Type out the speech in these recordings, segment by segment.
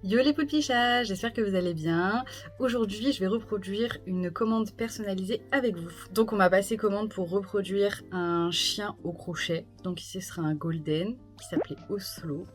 Yo les poulpichas, j'espère que vous allez bien. Aujourd'hui, je vais reproduire une commande personnalisée avec vous. Donc on m'a passé commande pour reproduire un chien au crochet. Donc ici ce sera un golden qui s'appelait Oslo.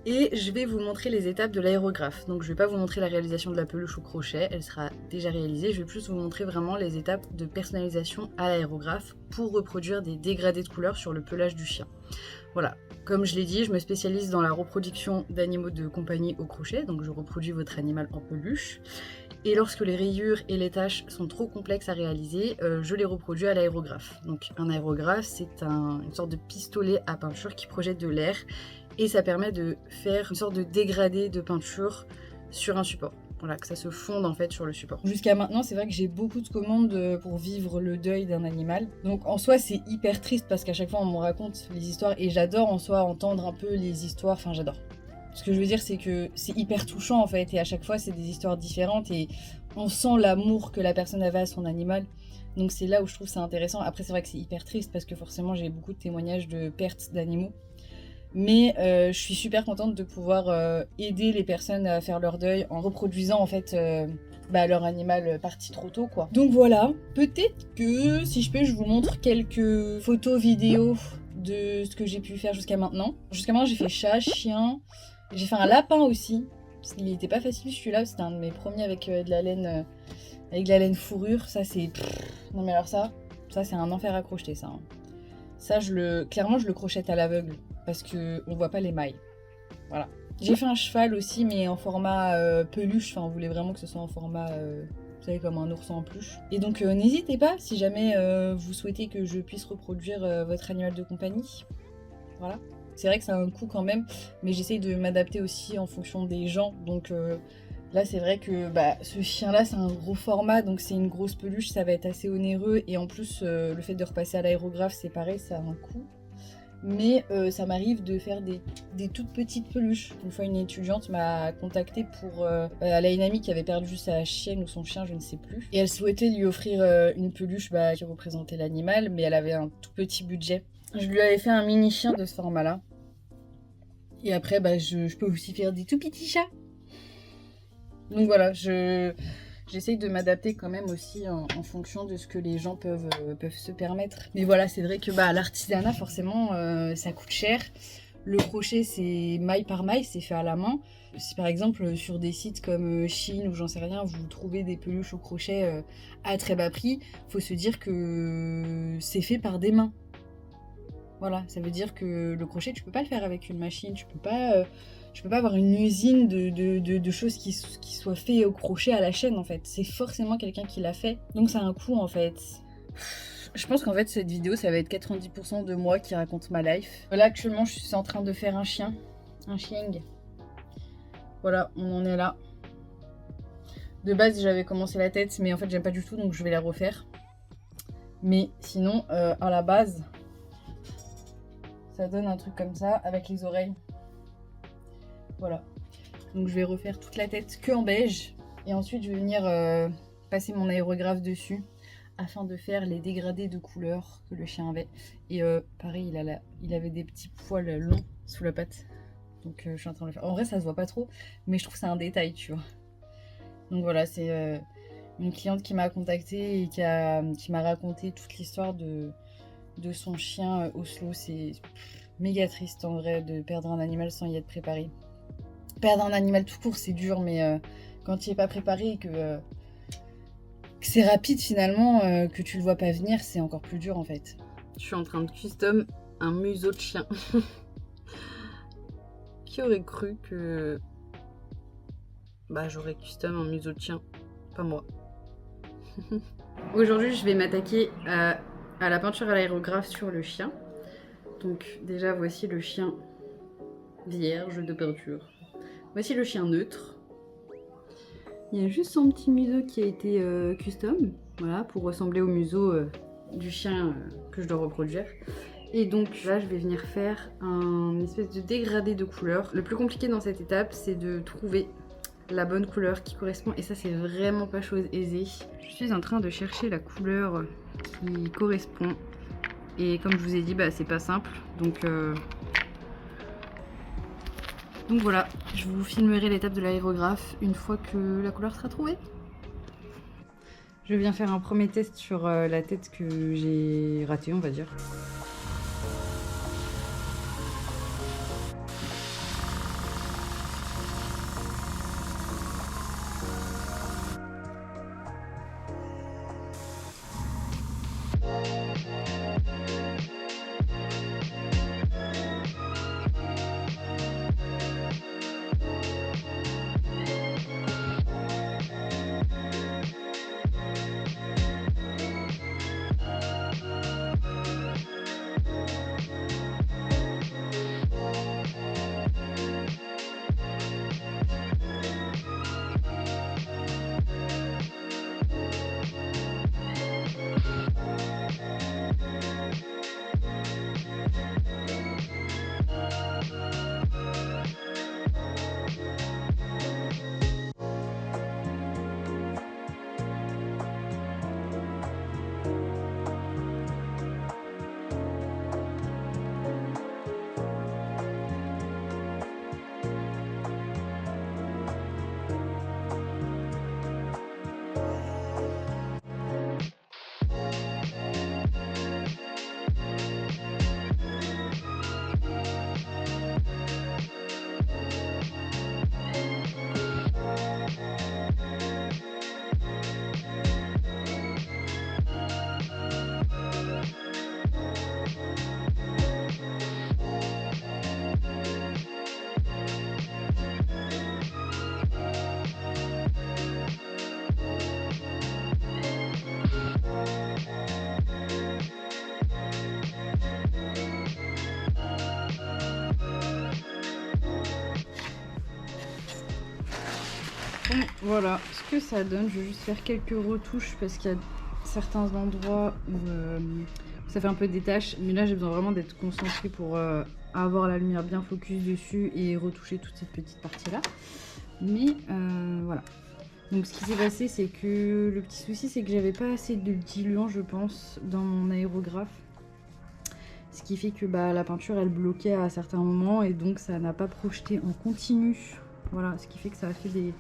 Et je vais vous montrer les étapes de l'aérographe. Donc je ne vais pas vous montrer la réalisation de la peluche au crochet, elle sera déjà réalisée. Je vais plus vous montrer vraiment les étapes de personnalisation à l'aérographe pour reproduire des dégradés de couleurs sur le pelage du chien. Voilà, comme je l'ai dit, je me spécialise dans la reproduction d'animaux de compagnie au crochet, donc je reproduis votre animal en peluche. Et lorsque les rayures et les taches sont trop complexes à réaliser, je les reproduis à l'aérographe. Donc un aérographe, c'est une sorte de pistolet à peinture qui projette de l'air et ça permet de faire une sorte de dégradé de peinture sur un support. Voilà, que ça se fonde en fait sur le support. Jusqu'à maintenant, c'est vrai que j'ai beaucoup de commandes pour vivre le deuil d'un animal. Donc en soi, c'est hyper triste parce qu'à chaque fois, on me raconte les histoires et j'adore en soi entendre un peu les histoires. Enfin, j'adore. Ce que je veux dire, c'est que c'est hyper touchant en fait et à chaque fois, c'est des histoires différentes et on sent l'amour que la personne avait à son animal. Donc c'est là où je trouve ça intéressant. Après, c'est vrai que c'est hyper triste parce que forcément, j'ai beaucoup de témoignages de pertes d'animaux. Mais je suis super contente de pouvoir aider les personnes à faire leur deuil en reproduisant en fait leur animal parti trop tôt quoi. Donc voilà, peut-être que si je peux je vous montre quelques photos vidéos de ce que j'ai pu faire jusqu'à maintenant. Jusqu'à maintenant j'ai fait chat, chien, j'ai fait un lapin aussi. Il n'était pas facile celui-là, c'était un de mes premiers avec de la laine fourrure. Ça c'est... Non mais alors ça c'est un enfer à crocheter ça. Hein. Ça, clairement, je le crochette à l'aveugle parce qu'on voit pas les mailles. Voilà. J'ai fait un cheval aussi, mais en format peluche. Enfin, on voulait vraiment que ce soit en format, vous savez, comme un ourson en peluche. Et donc, n'hésitez pas si jamais vous souhaitez que je puisse reproduire votre animal de compagnie. Voilà. C'est vrai que ça a un coût quand même, mais j'essaye de m'adapter aussi en fonction des gens. Donc, là, c'est vrai que ce chien-là, c'est un gros format, donc c'est une grosse peluche, ça va être assez onéreux. Et en plus, le fait de repasser à l'aérographe, c'est pareil, ça a un coût. Mais ça m'arrive de faire des toutes petites peluches. Une fois, une étudiante m'a contactée pour... elle a une amie qui avait perdu sa chienne ou son chien, je ne sais plus. Et elle souhaitait lui offrir une peluche qui représentait l'animal, mais elle avait un tout petit budget. Je lui avais fait un mini chien de ce format-là. Et après, je peux aussi faire des tout petits chats. Donc voilà, j'essaye de m'adapter quand même aussi en fonction de ce que les gens peuvent se permettre. Mais voilà, c'est vrai que l'artisanat, forcément, ça coûte cher. Le crochet, c'est maille par maille, c'est fait à la main. Si par exemple, sur des sites comme Chine ou j'en sais rien, vous trouvez des peluches au crochet à très bas prix, faut se dire que c'est fait par des mains. Voilà, ça veut dire que le crochet, tu peux pas le faire avec une machine, tu peux pas avoir une usine de choses qui soient faites au crochet à la chaîne en fait. C'est forcément quelqu'un qui l'a fait. Donc ça a un coût en fait. Je pense qu'en fait cette vidéo ça va être 90% de moi qui raconte ma life. Là actuellement je suis en train de faire un chien. Un chien. Voilà, on en est là. De base j'avais commencé la tête mais en fait j'aime pas du tout donc je vais la refaire. Mais sinon à la base ça donne un truc comme ça avec les oreilles. Voilà. Donc je vais refaire toute la tête que en beige. Et ensuite je vais venir passer mon aérographe dessus afin de faire les dégradés de couleurs que le chien avait. Et pareil, il avait des petits poils longs sous la patte. Donc je suis en train de le faire. En vrai ça se voit pas trop, mais je trouve que c'est un détail, tu vois. Donc voilà, c'est une cliente qui m'a contactée et qui m'a raconté toute l'histoire de son chien Oslo. C'est méga triste en vrai de perdre un animal sans y être préparé. Perdre un animal tout court c'est dur, mais quand tu n'y es pas préparé et que c'est rapide finalement, que tu le vois pas venir, c'est encore plus dur en fait. Je suis en train de custom un museau de chien. Qui aurait cru que j'aurais custom un museau de chien? Pas moi. Aujourd'hui je vais m'attaquer à la peinture à l'aérographe sur le chien. Donc déjà voici le chien vierge de peinture. Voici le chien neutre. Il y a juste son petit museau qui a été custom, voilà, pour ressembler au museau du chien que je dois reproduire. Et donc là, je vais venir faire un espèce de dégradé de couleurs. Le plus compliqué dans cette étape, c'est de trouver la bonne couleur qui correspond. Et ça, c'est vraiment pas chose aisée. Je suis en train de chercher la couleur qui correspond Et comme je vous ai dit, bah, c'est pas simple. Donc voilà, je vous filmerai l'étape de l'aérographe une fois que la couleur sera trouvée. Je viens faire un premier test sur la tête que j'ai ratée, on va dire. Bon, voilà ce que ça donne. Je vais juste faire quelques retouches parce qu'il y a certains endroits où ça fait un peu des taches. Mais là, j'ai besoin vraiment d'être concentrée pour avoir la lumière bien focus dessus et retoucher toute cette petite partie-là. Mais voilà. Donc ce qui s'est passé, c'est que le petit souci, c'est que j'avais pas assez de diluant, je pense, dans mon aérographe. Ce qui fait que bah, la peinture, elle bloquait à certains moments et donc ça n'a pas projeté en continu. Voilà, ce qui fait que ça a fait des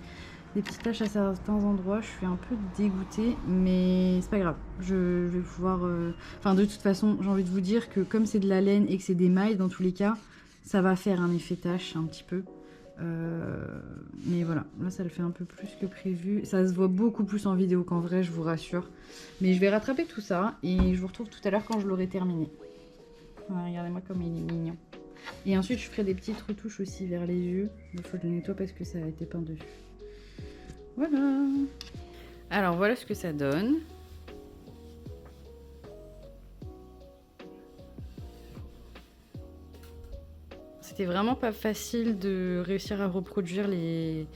petites taches à certains endroits. Je suis un peu dégoûtée, mais c'est pas grave. Je vais pouvoir... Enfin, de toute façon, j'ai envie de vous dire que comme c'est de la laine et que c'est des mailles, dans tous les cas, ça va faire un effet tache un petit peu. Mais voilà, là ça le fait un peu plus que prévu. Ça se voit beaucoup plus en vidéo qu'en vrai, je vous rassure. Mais je vais rattraper tout ça et je vous retrouve tout à l'heure quand je l'aurai terminé. Voilà, regardez-moi comme il est mignon. Et ensuite je ferai des petites retouches aussi vers les yeux. Il faut que je le nettoie parce que ça a été peint dessus. Voilà. Alors voilà ce que ça donne. C'était vraiment pas facile de réussir à reproduire les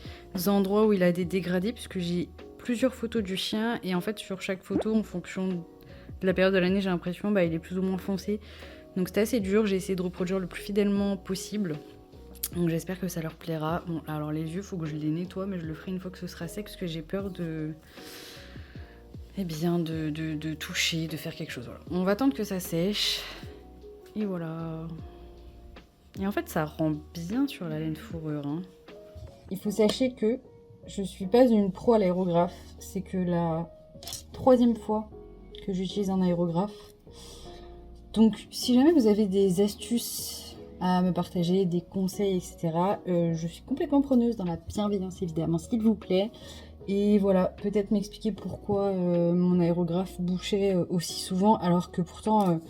endroits où il a des dégradés puisque j'ai plusieurs photos du chien et en fait sur chaque photo en fonction de la période de l'année j'ai l'impression bah, il est plus ou moins foncé. Donc c'était assez dur, j'ai essayé de reproduire le plus fidèlement possible. Donc j'espère que ça leur plaira. Bon alors les yeux faut que je les nettoie mais je le ferai une fois que ce sera sec parce que j'ai peur de... Eh bien de toucher, de faire quelque chose. Voilà. On va attendre que ça sèche. Et voilà. Et en fait, ça rend bien sur la laine fourrure. Hein. Il faut sachez que je suis pas une pro à l'aérographe. C'est que la 3e fois que j'utilise un aérographe. Donc, si jamais vous avez des astuces à me partager, des conseils, etc., je suis complètement preneuse dans la bienveillance, évidemment, s'il vous plaît. Et voilà, peut-être m'expliquer pourquoi mon aérographe bouchait aussi souvent, alors que pourtant...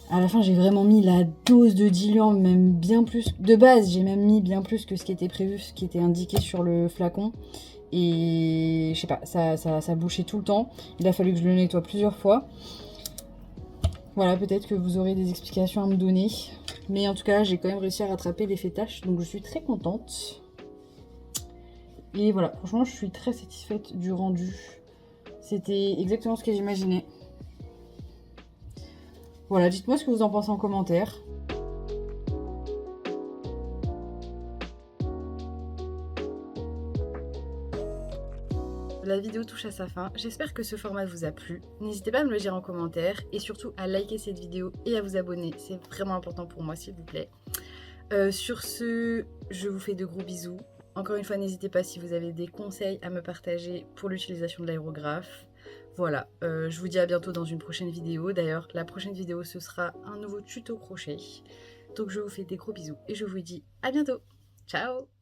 à la fin, j'ai vraiment mis la dose de diluant, même bien plus. De base, j'ai même mis bien plus que ce qui était prévu, ce qui était indiqué sur le flacon. Et je sais pas, ça bouchait tout le temps. Il a fallu que je le nettoie plusieurs fois. Voilà, peut-être que vous aurez des explications à me donner. Mais en tout cas, j'ai quand même réussi à rattraper l'effet tache, donc je suis très contente. Et voilà, franchement, je suis très satisfaite du rendu. C'était exactement ce que j'imaginais. Voilà, dites-moi ce que vous en pensez en commentaire. la vidéo touche à sa fin. J'espère que ce format vous a plu. N'hésitez pas à me le dire en commentaire et surtout à liker cette vidéo et à vous abonner. C'est vraiment important pour moi, s'il vous plaît. Sur ce, je vous fais de gros bisous. Encore une fois, n'hésitez pas si vous avez des conseils à me partager pour l'utilisation de l'aérographe. Voilà, je vous dis à bientôt dans une prochaine vidéo. D'ailleurs, la prochaine vidéo, ce sera un nouveau tuto crochet. Donc je vous fais des gros bisous et je vous dis à bientôt. Ciao!